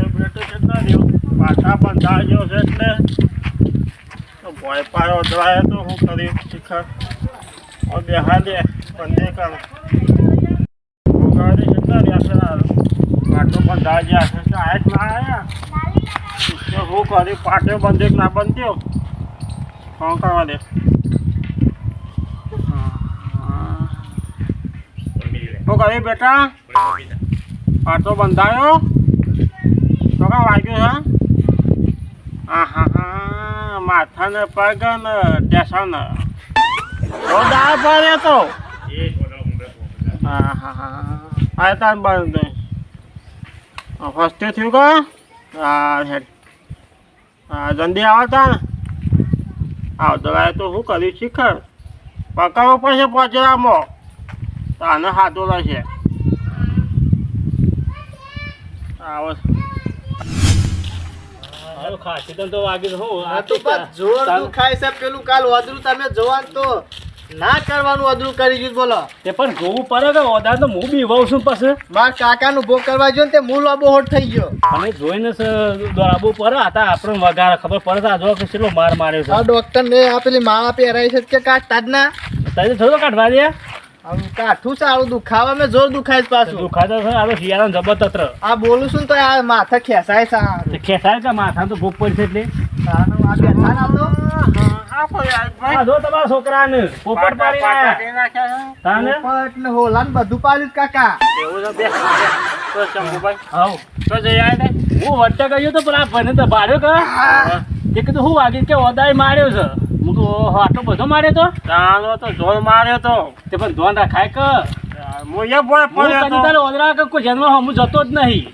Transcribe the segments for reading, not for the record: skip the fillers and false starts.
બેટો કેટલા રહ્યો પાછા બંધાજો છે એટલે તો ભોય પાયો દવાય તો હું કર્યું શિખર બેહા દે બંધે કર ગાડી કેટલા રહ્યા છે પાટો બંધાજ્યા છે તો આજ ના આવ્યા તો હું કર્યું પાટો બંધે ના બંધ્યો કોણ કરવા દે શું કર્યું બેટા પાટો બંધાયો તો કા વાગ્યું છે હા માથા ને પગ ને ટેશન તો દાળ પડે તો હા તાર બંધ ફસ્ટે થયું કા હેડ જલ્દી આવતા ને આવતો તો શું કર્યું શિખર પકડવો પડશે પચરામાં તાને હાથો રહેશે આવો ખાસી તો વાગી હું જોર દુખાય છે પેલું કાલ વાદળું તમે જોવાનું તો ના કરવાનું વાદળું કરી ગયું બોલો તે પણ જોવું પડે કે ઓદા તો હું બી વહુ છું પછી માર કાકાનું ભોગ કરવા ગયો ને તે મૂળ લાંબો હોટ થઈ ગયો અને જોઈને દોડાવવું પડે હતા આપણે વગાર ખબર પડે જો કે કેટલો માર માર્યો છે આ ડોક્ટર ને આ પેલી માળા પહેરાઈ છે કે કાઢતા જ ના તને થોડો કાઢવા દે કાઠું સારું દુખાવા મેં જોર દુખાય જ પાછું દુખાતો છે આ શિયાળાનો જબરતત્ર આ બોલું છું ને તો આ માથા ખેસાય છે ખેસાય કે માથા તો ભૂખ પડશે એટલે જો તમારા છોકરાને પોપટ પાડી એટલે હોલાન બધું પાડ્યું કાકા એવું છે બે તો શંભુભાઈ હાઉ તો જઈ આવે હું વચ્ચે ગયો તો પણ આ ભને તો ભાડ્યો કે તે કીધું હું વાગી કે ઓદાય માર્યો છે હું તો આટલો બધો માર્યો તો ચાલો તો જોર માર્યો તો તે પણ ધોન રાખાય કે હું એ બોય પડ્યો તો તારે ઓદરા કે કોઈ જન્મ હું જતો જ નહીં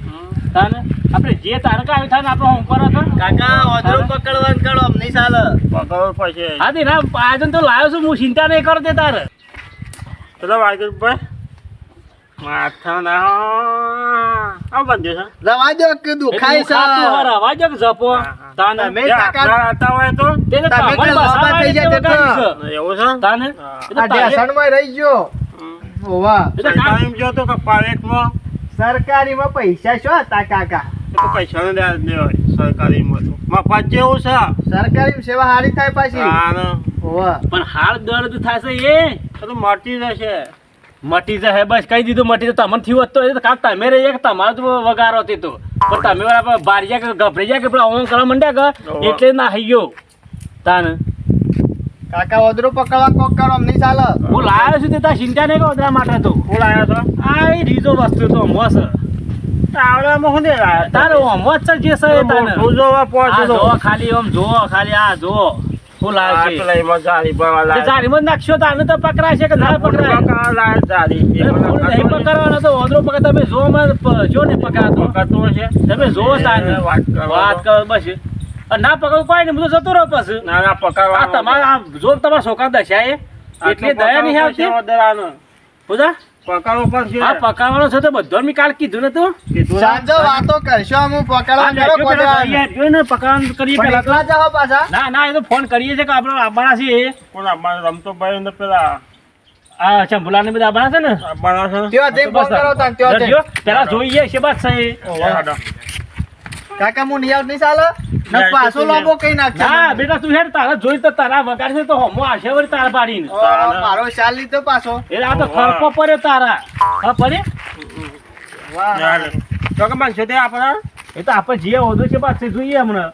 તાને આપણે જે તારકા આવી થાય ને આપણે હું પર કાકા ઓદરું પકડવાનું કરો અમ નહીં ચાલે પકડવો પડશે હા તે ના આજન તો લાવ્યો છું હું ચિંતા નહીં કરો તે તારે ચલો વાગ્યું ભાઈ માથા ના આ બંધ્યો છે રવા દો કે દુખાય છે રવા જો કે જપો તાને મેં કાકા હતા હોય તો તેને તમે કે લોબા થઈ જાય તે એવું છે તાને આ ઢેસણમાં રહી ગયો ઓવા ટાઈમ જો તો કે પ્રાઇવેટમાં સરકારીમાં પૈસા શું હતા કાકા તો પૈસા ને હોય સરકારીમાં તો મફત જેવું છે સરકારી સેવા સારી થાય પાછી હા ઓવા પણ હાલ દર્દ થશે એ તો મટી જશે મટી જાય બસ કહી દીધું મટી તો તમને થયું હોત તો કાક તમે રહી કે તમારો તો વગારો હતી તો પણ તમે બરાબર બારી જાય કે ગભરાઈ જાય કે પેલા ઓમ કરવા માંડ્યા કે એટલે ના થઈ ગયો તાને કાકા ઓદરો પકડવા કોક કરો અમ નહીં ચાલે હું લાવ્યો છું તે તાર ચિંતા નહીં ઓદરા માટે તો હું લાવ્યો તો આ રીજો વસ્તુ તો મોસ આવડામાં હું નહીં લાવ્યો તારે મોસ છે જે છે તાને હું જોવા પહોંચ્યો તો ખાલી આમ જો ખાલી આ જો હું લાવ્યો છે પેલા એમાં જારી બવા લાવ્યો જારીમાં નાખશો તો આને તો પકડાશે કે ના પકડાય લાવ્યો જારી નહીં પકડવાનો તો ઓદરો પકડ તમે જો જો ને પકડાતો પકડતો છે તમે જો તાને વાત કરો બસ ના પકડ કોઈ નહીં હું તો જતો રહો પછી ના પકડવા તમારા જો તમારા છોકરા દશા એટલી દયા નહીં આવતી પૂજા પકડવો પડશે હા પકાવવાનો છે તો બધો મેં કાલ કીધું ને તું સાંજો વાતો કરશો હું પકડવા કરો ને પકાવવાનું કરીએ પેલા એકલા જાઓ પાછા ના એ તો ફોન કરીએ છે કે આપણે આવવાના છીએ કોણ રમતો ભાઈ ને પેલા આ ચંબુલા ને બધા આવવાના છે ને આવવાના છે ત્યો જઈ ફોન કરો તાન ત્યો જઈ પેલા જોઈએ છે બસ છે કાકા હું નિયાવ નહીં ચાલે ને પાછો લાંબો કઈ નાખશે હા બેટા તું હેડ તારા જોઈ તો તારા વગાડ છે તો હમો આવશે વળી તારા પાડીને મારો શાલ લીધો પાછો એ આ તો ખરપો પડે તારા હા પડે વાહ તો કે બનશે તે આપણા એ તો આપણે જે હોદો છે પાછે જોઈએ હમણાં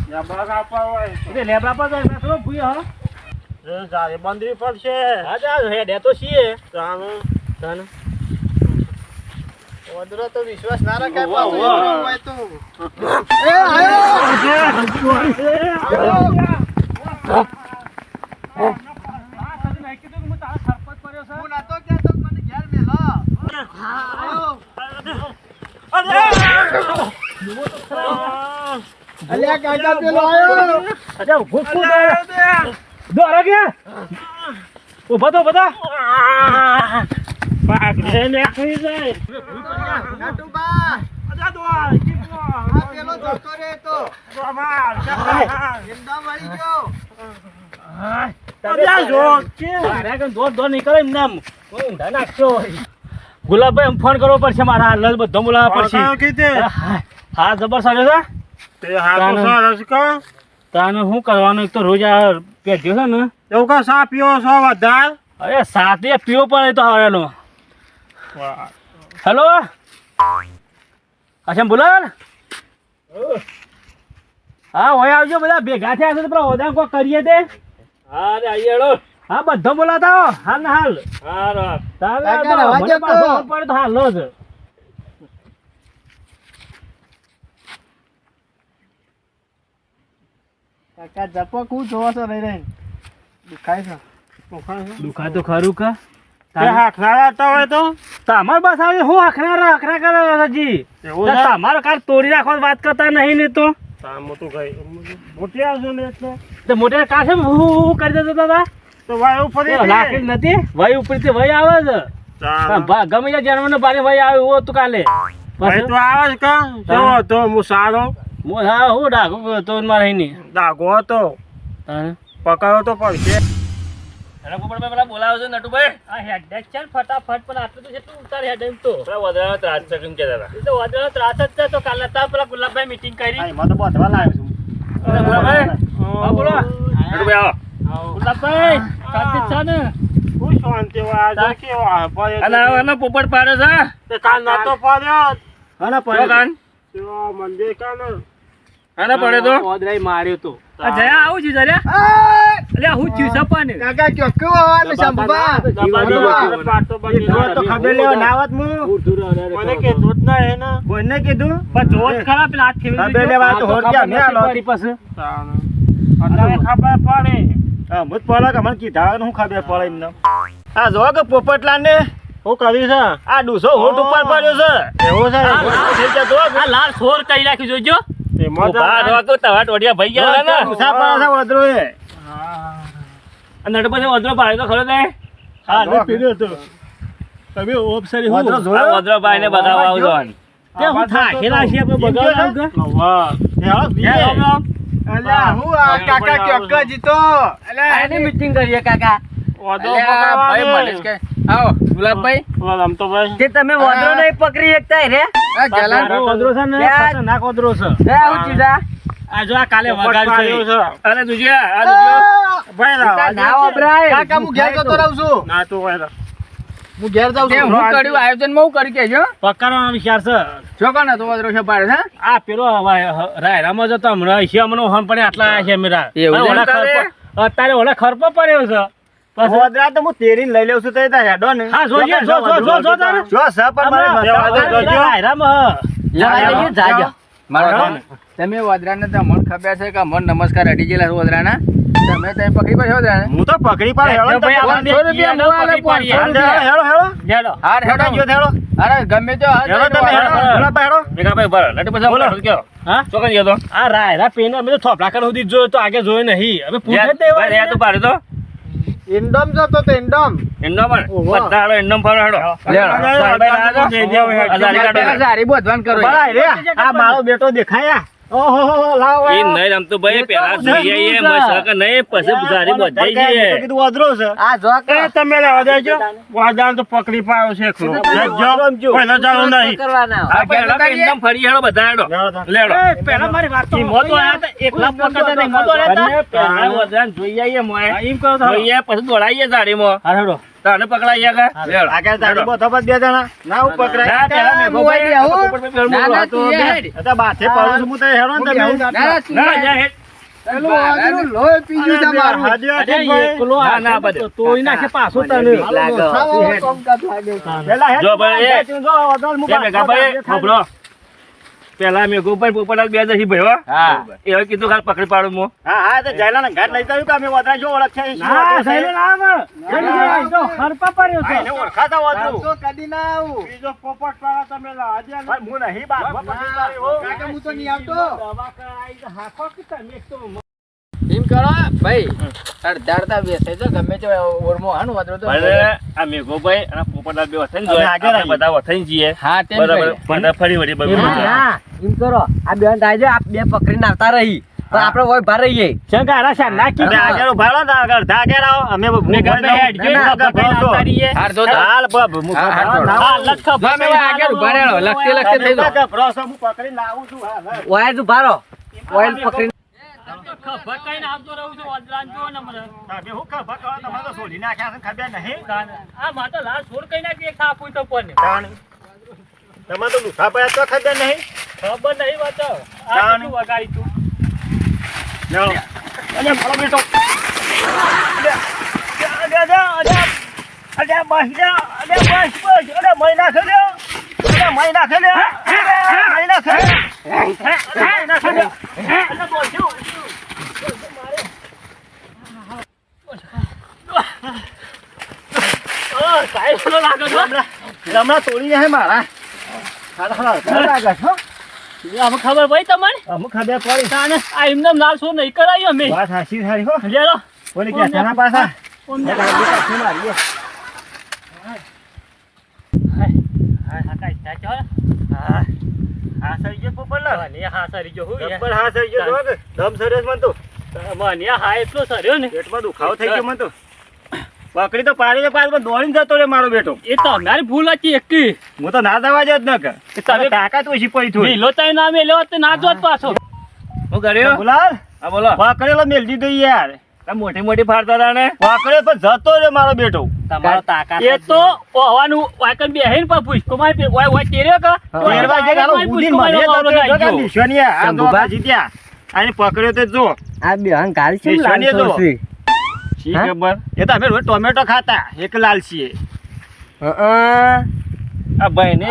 લેબડા કાપવા હોય એટલે લેબડા પર થોડો ભૂય હા જારી બંધવી પડશે હા જા હેડ એ તો છીએ ચાલો ચાલો ઓદરો તો વિશ્વાસ ના રખાય વાહ, પાછો વાહ. એવો હોય તો એ આયો હું નાતો કહેતો મને ઘેર મેલો આયો અલ્યા કાકા પેલો આયો અચ્છા ભૂખું દોરા ગયા ઉભા તો બધા પાકને નાખી જાય નાટુબા અજા દો આ પેલો જતો રે તો એકદમ વળી ગયો અજા જો કે અરે કે દોર દોર નહીં કરે એમ નામ ઊંધા નાખશો ગુલાબભાઈ એમ ફોન કરવો પડશે મારા હાલ જ બધો બોલાવવા પડશે પકાયો કીધે હા જબર સાજો છે તે હાથો સરસ કા તાને શું કરવાનું એક તો રોજ આ પેટ્યો છે ને એવું કા સા પીવો છો વધાર અરે સાથે પીવો પડે તો આવેલો હેલો અચ્છા બોલો હા હોય આવજો બધા ભેગા થયા છે તો પેલા ઓદા કોઈ કરીએ તે હા રે આવીએ હેલો હા બધો બોલાતા હો હાલ ને હાલ હા તારે કાકા, રવા મને દો તો. પાછો ફોન પડે તો હાલ જ કાકા જપો કું જોવો છો રહી રહીને દુખાય છે દુખા તો ખરું કા તે હાથના હતા હોય તો તમાર બસ આવે હું અખરા કરે હજી એવું છે? તમારો કાર તોડી નાખવાની વાત કરતા નહીં ને તો તા મોટું ગઈ મોટી આવજો ને એટલે તે મોટે કાશે હું કરી દેતો દાદા તો વાય ફરી લાકડી નથી વય ઉપરથી વય આવે છે ગમે ત્યાં જન્મને બારે વય આવે એવો તું કાલે ભાઈ તો આવે છે કા જો તો હું સારો હા હું ડાકુ તો મારે નહીં દાગો હતો પકાયો તો પડશે પેલા બોલાવો છો નટુભાઈ આ હેડ છે ફટાફટ પણ આટલું તો કેટલું ઉતાર હેડ તો પેલા વદરાનો ત્રાસ છે કેમ કે દાદા એ તો વદરાનો ત્રાસ જ છે તો કાલે તા પેલા ગુલાબભાઈ મીટિંગ કરી એમાં તો બોધવા લાવ્યો છું ગુલાબભાઈ હા બોલો નટુભાઈ આવો ગુલાબભાઈ કાતે છે ને હું શાંતિ વાજો કેવો આ પડ્યો અને પોપટ પાડે છે તે કાન નતો પડ્યો હને પડ્યો કાન તો મંદિર કાન આને પડે તો ઓદરાઈ માર્યો તો આ જયા આવું છે જરા અલ્યા હું થયું સપાને કાકા ક્યો કેવો આવે સંભા તો ખબર લેવા નાવત મુ મને કે દૂધ ના હે ને કોઈને કીધું પણ જોત ખરા પેલા હાથ ખેવી ખબર લેવા તો હોર ક્યાં મે આલો અત્યારે ખબર પડે હા મુત પડે કે મને કીધા હું ખબર પડે એમને આ જો કે પોપટલા ને હું કરી છે આ ડૂસો હોટ ઉપર પડ્યો છે એવું છે આ લાલ સોર કરી નાખી જોજો એમાં ઉભા રહો તો તવા ટોડિયા ભઈ ગયા ને ડૂસા પડે છે વદરો એ અને નટ પછી વદરો પાડે તો ખરો તે હા ને પીડ્યો તો તમે ઓબસરી વદરો આ જોયો વદરો ભાઈ ને બતાવવા આવજો તે હું થાકેલા છે આપણે બગાડ વાહ અલ્યા હું આ કાકા ક્યો કે જીતો આની મીટિંગ કરીએ કાકા ઓદો પકડવા કે આવો ગુલાબભાઈ રમ તો ભાઈ તે તમે વદરો નહીં પકડી એકતા રે આ ગેલા વદરો છે ને ખતરનાક વદરો છે એ હું ચીજા આ જો આ કાલે વગાડ પાડ્યો છે. અરે તુજે આ તુજે ભાઈ લાવ ના વપરાય કાકા હું ઘેર જતો રહું છું ના તો ભાઈ હું ઘેર જાઉં છું હું કર્યું આયોજન માં હું કરી કેજો પકડવાનો વિચાર છે ચોકન તો વદરો છે પાડે છે આ પેલો રાયરામાં જતો હમણાં શિયામનો હમ પણ આટલા આયા છે મેરા એવું અને ઓલા છે? ખરપો અત્યારે ઓલા ખરપો પડ્યો છે પછી વદરા તો હું તેરીને લઈ લેવ છું તો તા હેડો ને હા જોઈએ જો તારે જો સર પણ મારે રાયરામાં જાજો મારા તમે વદરાને તો મને ખબર છે કે મન નમસ્કાર અડી ગયેલા છો વદરાના તમે તઈ પકડી પાડ્યો વદરાને હું તો પકડી પાડ્યો ભાઈ આપણે 500 રૂપિયા નો આલે, 500 500 હેડો હેડો હેડો હાર હેડો જો હેડો અરે ગમે તો હેડો તમે હેડો. હેડો મેઘાભાઈ બર લટ પછી બોલો કયો હા ચોકન ગયો તો આ રાયરા પેને અમે તો થોપલા કર સુધી જોયો તો આગે જોયો નહીં હવે પૂછે તે ભાઈ રે તો પાડે તો ઇન્ડમ જતો તો ઇન્ડમ એન્ડો પણ પત્તાડો એન્ડમ ફાડો હેડો સારી બોધવાન કરો રે આ મારો બેટો દેખાયા ઓહો લાવ એ નહીં રમતો ભાઈ પેલા જોઈએ એ મસક નહીં પછી સારી બધાઈ જઈએ કીધું વદરો છે આ જો એ તમે લેવા દેજો વાદાન તો પકડી પાયો છે ખરો જો પહેલા જાણો નહીં આ પેલા એન્ડમ ફરી હેડો બધા હેડો લેડો પેલા મારી વાત તો મોતો આયા તો એકલા પકડતા નહીં મોતો રહેતા પેલા વદાન જોઈ આઈએ મોય એમ કહો તો જોઈએ પછી દોડાઈએ ગાડીમાં હા હેડો તને પકડાઈ ગયા લેડો આગળ તારી બોધો બસ બે જણા ના હું પકડાય ના પેલા મેઘો ભાઈ ના ના તું હેડ બાથે પડું છું હું તો હેડો ને તમે ના જા હેડ પેલું વાદળું લોહી પી ગયું છે મારું ના ના બધો તોય નાખે પાછો તને જો ભાઈ એ મેઘા ભાઈ ખબરો પેલા મેઘો ભાઈ પોપડા બે દસી ભયો હા એ કીધું ખાલી પકડી પાડું મો હા હા તો જયલા ને ઘાટ લઈ જાવ કે અમે વદરા જો ઓળખ્યા છે ના સહેલો ના તો ખરપા પડ્યો છે એને ઓળખાતા વાદરું તો કદી ના આવું બીજો પોપટ પાડા તમે લાવા દે ભાઈ હું નહીં બાદ કાકા હું તો નહીં આવતો દવા કરાઈ તો હાખો કે તમે એક તો એમ કરો ભાઈ અડધારતા બેસે તો ગમે તે ઓરમો હાન વાદરો તો અરે આ મેઘો ભાઈ અને પોપડા બે વથન જોઈએ આપણે બધા વથન જઈએ હા તેમ બરાબર પણ ફરી વળી બધું એમ કરો આ બેન થાય છે આ બે પકડીને આવતા રહી પણ આપણે ઓય ભારે રહીએ શંકા રાશા નાખી તમે આગળ ઉભા રહો ને આગળ આગળ આવો અમે ને ગમે હેડ જો હાર જો તો હાલ હા લખ ગમે એવા આગળ ઉભા રહેલો લખતે લખતે થઈ જાવ હું પકડી લાવું છું ઓય જ ઉભા રહો ઓઇલ પકડી ભટકાઈને આવતો રહું છું ઓદરાન જો ને મને તમે હું ખબર કરો તમારે તો છોડી નાખ્યા છે ખબર નહીં આ માતો લાલ છોડ કઈ નાખી એક થાપું તો કોને તમે તો લુઠા પડ્યા તો ખબર નહીં ખબર નહીં વાતો આ કેટલું વગાડી તું જાઓ અરે મારો બેટો હમણાં તોડીને હે મારા લાગે છો આમાં ખબર પડી તમારે અમુક ખબર પડી તાને આ એમને લાલ છોડ નહીં કરાયો અમે વાત હાસી થારી હો લેલો કોને કે થાના પાછા હા સરી ગયો પોપલા હા સરી ગયો હું ડબ્બર હા સરી ગયો જોગ દમ સરસ મન તો મને હા એટલો સર્યો ને પેટમાં દુખાવો થઈ ગયો મન તો પકડી તો પાડી પાછો દોડીને જતો રે મારો બેટો એ તો અમારી ભૂલ હતી એકી હું તો ના દવા જ ન કર તમે તાકાત ઓછી પડી થોડી લીલો તાઈ ના મેલ્યો તો ના જોત પાછો હું કર્યો ગુલાલ હા બોલો પકડેલો મેલ દીધો યાર મોટી મોટી ફાડતા હતા ને પકડે પણ જતો રે મારો બેટો તમારો તાકાત એ તો હવાનું વાયકન બેહીન પર પૂછકો માં ઓય ઓય તેર્યો કા તેરવા જે ગાલો ઉડીન મારે તો જો નિશાનિયા આ તો જીત્યા આને પકડ્યો તે જો આ બે હંકાર છે નિશાની જો. લાલ છે શી ખબર એ તો અમે રોજ ટોમેટો ખાતા એક લાલચી આ ભાઈ ને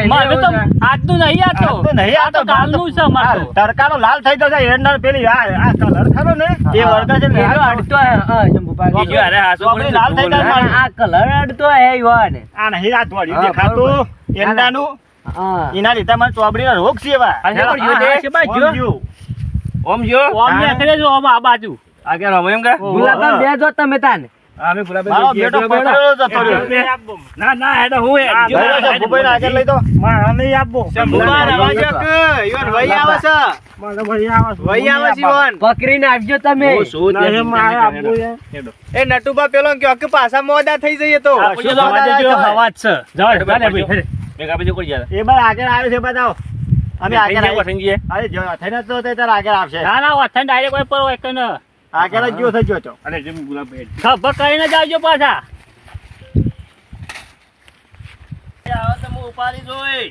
મારે તો આજનું નહીં આ તો નહીં આ તો કાલનું છે મારે તો તડકાનો લાલ થઈ જશે એરંડા પેલી આ કલર ખરો ને એ વર્ગા છે ને એનો અડતો હે શંભુપા બીજો અરે હાસો ચોપડી લાલ થઈ જાય આ કલર અડતો હે યોને આ નહીં આ ધોળ્યું દેખાતું એરંડાનું હા એના લીધે મને ચોબડીનો રોગ છે એવા અરે પણ જો દે છે બાજુ ઓમ જો. ઓમ જો ઓમ ને કરે જો ઓમ આ બાજુ આ કે રમે એમ કે ગુલાબ બે જો તમે તાને અમે ગુલાબ મારો બેટો પકડેલો જતો રહ્યો ના ના હેડો હું હે જો શંભુભાઈને આગળ લઈ દો મારા નહીં આપવો શંભુભાઈ અવાજ કે ઈવન વઈ આવે છે મારો ભાઈ આવે છે વઈ આવે છે ઈવન પકડીને આવજો તમે નહીં મારે આપવું છે એ નટુબા પેલો કે કે પાછા મોડા થઈ જઈએ તો હવા જ છે જાવ ભાઈ મેં કાપી કોઈ યાર એ બાર આગળ આવે છે બતાવો અમે આગળ આગળ આવી વઠંગીએ અરે જો થઈને તો તે તાર આગળ આવશે ના ના વઠન ડાયરેક્ટ કોઈ પર એક ન આગળ જ જો થજો તો અને જેમ ગુલાબ ભેટ ખબર કરીને જાવજો પાછા આવો તો હું ઉપાડી જોઈ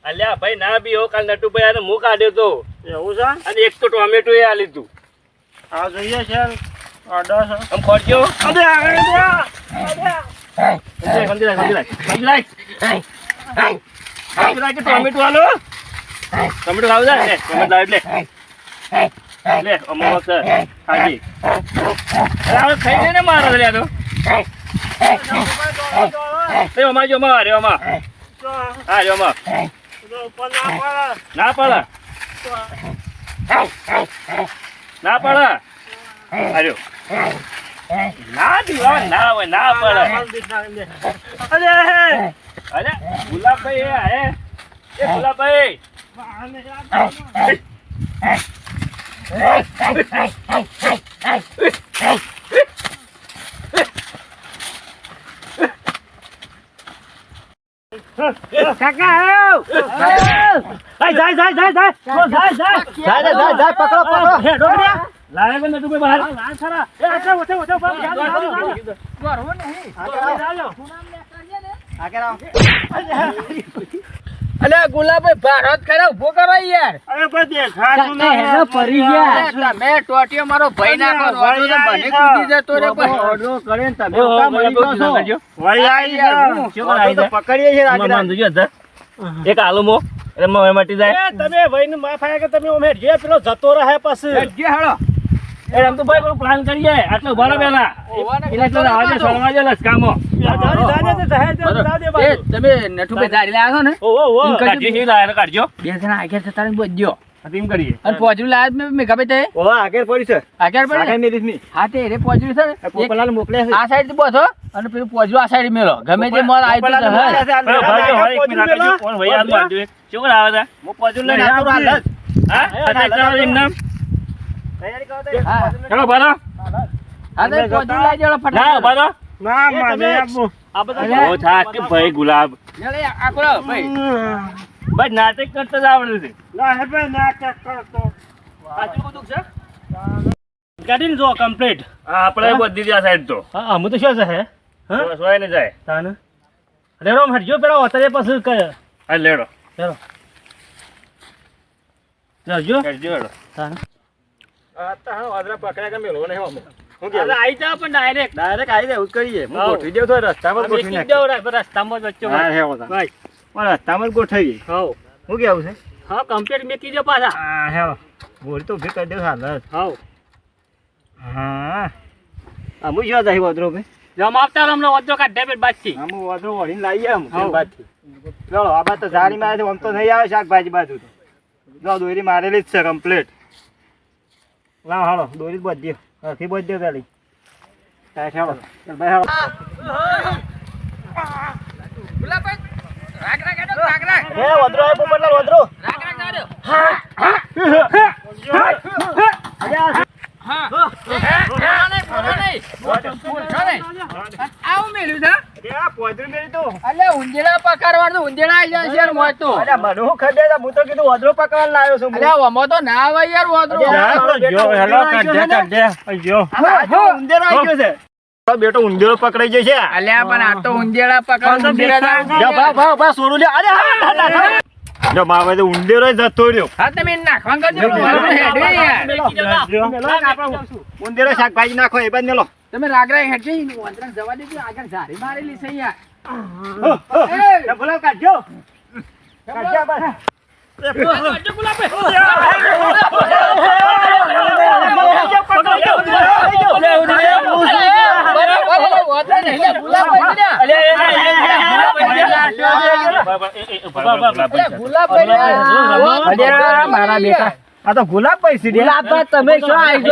અલ્યા ભાઈ ના બી હો કાલ નટુભાઈ આને મું કાઢ્યો તો એવું છે અને એક તો ટોમેટો એ આલી તું આ જોઈએ છે ઓર્ડર છે આમ ખોરજો અરે ટોમેટો આલો ટોમેટો લાવ જા લે ટોમેટો લાવ લે લે અમો સર હાજી અરે ખાઈ દે ને મારો લે તો એ ઓમા જો મારે ઓમા હા જો ઓમા ના પડે ના પડે આજો ના દીવા ના હોય ના પડે અરે ગુલાબભાઈ એ આયે એ ગુલાબભાઈ કાકા આવ જાય પકડો પકડો લાવે કે નટુ ભાઈ બહાર લાલ ખરા એ આટલા ઓછે ઓછે આગળ આવો અલે ગુલાબભાઈ ભારત ખરા ઉભો કરો યાર અરે ભાઈ દેખાતું કાકા હેનો પરી ગયા તમે ટોટીઓ મારો ભાઈ ના કરો ઓડો તો મને કૂદી જતો રે ભાઈ ઓર્ડર કરે ને તમે ઓ ઓકા મળી બરાબર જાઓ કરજો વઈ આવી છે શું કરાવી તો છે? પકડીએ છે મામા આગળ જોજો હતા એક આલુ મો એટલે મોય મટી જાય તમે વઈને માફ આયા કે તમે ઓમે જે પેલો જતો રહે પછી જે હાલો એ રમતો ભાઈ પેલું પ્લાન કરીએ આટલો ઉભા રહો પેલા એટલે તો આવાજે સળવાજે લસકામો એ તમે નઠુભાઈ દાડી લાવ્યા છો ને ઓ કાઢજો હી લાયા કાઢજો બે જણા આગળ જતા રહી બોલજો એમ કરીએ અને પોજરું લાયા મેં મેઘાભાઈ તે ઓ આગળ પડી છે આગળ પડે આગળ ને? મેરીશ ની હા તે રે પોજરું છે ને એક પોપલાને મોકલ્યા છે આ સાઈડ થી બોધો અને પેલું પોજરું આ સાઈડ મેલો ગમે તે મોર આવી તો પોપલાને મોકલ્યા છે. બરાબર, ભાઈ, ભાઈ, એક મિનિટ આગળ જો. કોણ ભાઈ હાથ મારજો એક. શું કરે આવે છે? હું પોજું લઈને આવું હાલ જ. હા? અટક કરો એમ નામ. તૈયારી કરો તે. હા ચલો, બારો. હા તો પોજરું લાવી દેલો ના, ફટાફટ બારો. ના મારે આપવું. આ બધા અરે. ઓ થાક કે ભાઈ ગુલાબ. લે લે આ કોલો ભાઈ ભાઈ નાટક કરતા જ આવડે છે. ના હે ભાઈ ના ચેક કરતો. આટલું બધું છે ગાડીને જો કમ્પ્લીટ હા, આપણે બધી જ આ સાઈડ તો. હા અમે તો શું છે હે હા બસ હોય ને જાય. તાને રેડો હટજો પેલા અત્યારે પછી કયો હા, લેડો. ચાલો જાજો કરજો હેડો. તાને આ તો હા વાદળા પકડ્યા કે મેલો ને હું અરે આઈ જાવ પણ ડાયરેક્ટ આવી દે એવું કરીએ હું હાઉ. ગોઠવી દેવ તો રસ્તામાં જ ગોઠવી નાખીએ. રસ્તામાં જ વચ્ચે હા હે હોતા ભાઈ પણ રસ્તામાં જ ગોઠવીએ હાઉ હું કેવું છે હા કમ્પ્લીટ મેકી દો પાછા હા હે બોલ તો ઉભી કરી દેવ હાલ જ. હાઉ હા અમુ શું જાય વાદળો ભાઈ જમ આવતા રહો, હમણાં વધો કાઢે પેટ બાજથી અમુ વાદળો વળીને લાવીએ આમ હાઉ. બાજુથી. ચલો આ બાદ તો જારી મારે આમ તો નહીં આવે શાકભાજી બાજુ તો જો દોરી મારેલી જ છે કમ્પ્લીટ લાવ હાલો દોરી જ બાંધી દો હરખી બાંધી દો પેલી કાંઈ હેલો ચાલ ભાઈ હાલો ગુલાબભાઈ રાગ રાગ આડો રાગ રાગ હે વાદળો આવ્યો પોપટલાલ વાદળો રાગ રાગ આડો હા આવું મેલ્યું છે અરે આ પોદરી મેરી તો અલે ઊંધેડા પકડવાનું ઊંધેડા આવી જાય છે મોય તો અરે મને હું ખબર છે હું તો કીધું વાદળો પકડવા લાવ્યો છું અલે વમો તો ના આવે યાર વાદળો બેટો ઊંધેરો પકડાઈ જશે અલ્યા પણ આ તો ઊંધેડા પકડ ઊંધેડા સોરું લે અરે જો માવે તો ઊંધેરો જતો રહ્યો હા તમે નાખવા કરજો વાદળો હેડે યાર ઊંધેરો શાકભાજી નાખો એ બાદ મેલો તમે રાગ રાગ હેડજો વાંદરા જવા દેજો આગળ ઝારી મારેલી છે યાર બોલાવ કાઢજો કાઢજો બસ મારા બેટા આ તો ગુલાબ પૈસી દે તમે શું આવી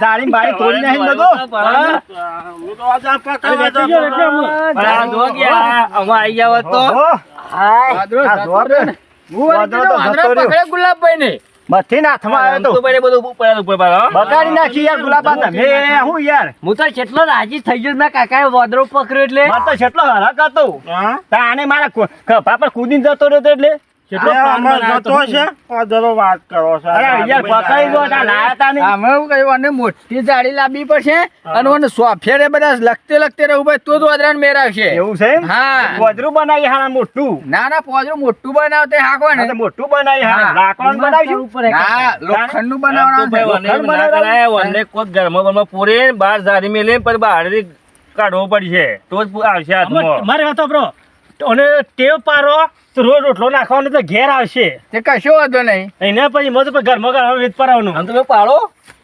જાળી બાળી તોડી નાખી બધું ગુલાબભાઈ ને મથી નાથમાં આવ્યો તો બગાડી નાખી યાર ગુલાબા તમે હું યાર હું તો કેટલો રાજી થઈ ગયો મેં કાકાએ વાદળો પકડ્યો એટલે મારે તો કેટલો હરક હતો આને મારા ખભા પર કૂદીને જતો રહ્યો એટલે કેટલો વાત કરો છો યાર પકડી ગયો લાયા તા ને અમે એવું કહ્યું અને મોટી જાળી લાવવી પડશે અને મને સોફેરે બધા લખતે રહું ભાઈ તો જ વાદરાને મેરાવશે એવું છે એમ? હા ગોદરું બનાવી હારા મોટું ના ના પોજરું મોટું બનાવતે હાકો આ ને તો મોટું બનાવી હા. હારા લાકડાનું બનાવશું હા લોખંડનું બનાવવાનું બહાર ઝારી મેલે પણ બહાર કાઢવો પડશે તો જ આવશે હાથમાં. મારે વાતો બ્રો અને ટેવ પારો તો રોજ રોટલો નાખવાનો તો ઘેર આવશે તે કશો વાંધો નહીં એને પછી મત ઘરમાં ઘરમાં વેચ પરાવવાનું આમ તમે પાડો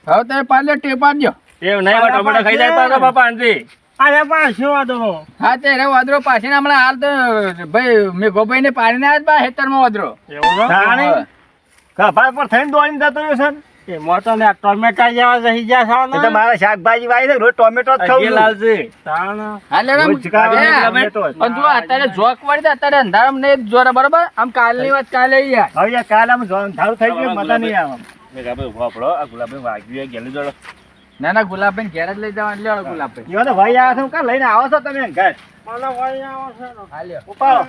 હવે તમે પાડજો ટેપાડજો એવું નહીં હોય ટમેટા ખાઈ જાય પાછા બાપા આનથી. અરે પાછો વાદો હા તે રે વાદરો પાછી હમણાં હાલ તો ભાઈ મેઘોભાઈ ને પાડીને આવ્યા બા હેતરમાં વાદરો જાણે ખભા પર થઈને દોડીને જતો રહ્યો સર એ મોટો ને ટોમેટા જેવા રહી ગયા છે તો મારે શાકભાજી વાવી છે રોજ ટોમેટો જ ખાઉં અગિયાર છું. લાલ છે. હા લે રોજ ખાવા ટોમેટો જ. પણ જો અત્યારે જોક વળી તો અત્યારે અંધારામાં નહીં જોરે બરોબર આમ કાલની વાત કાલે યાર હવે યાર કાલે આમ ધારું થઈ ગયું મજા નહીં આવે મેં કીધું ઉભા પડો, આ ગુલાબભાઈ વાગ્યું એ ગેલી જોડો. ના ના ગુલાબભાઈ ઘેર જ લઈ જવાનું લ્યો ગુલાબભાઈ ઈવોને ભાઈ આવે છે હું કાં લઈને આવો છો તમે ઘર હા લ્યો ઉપાડો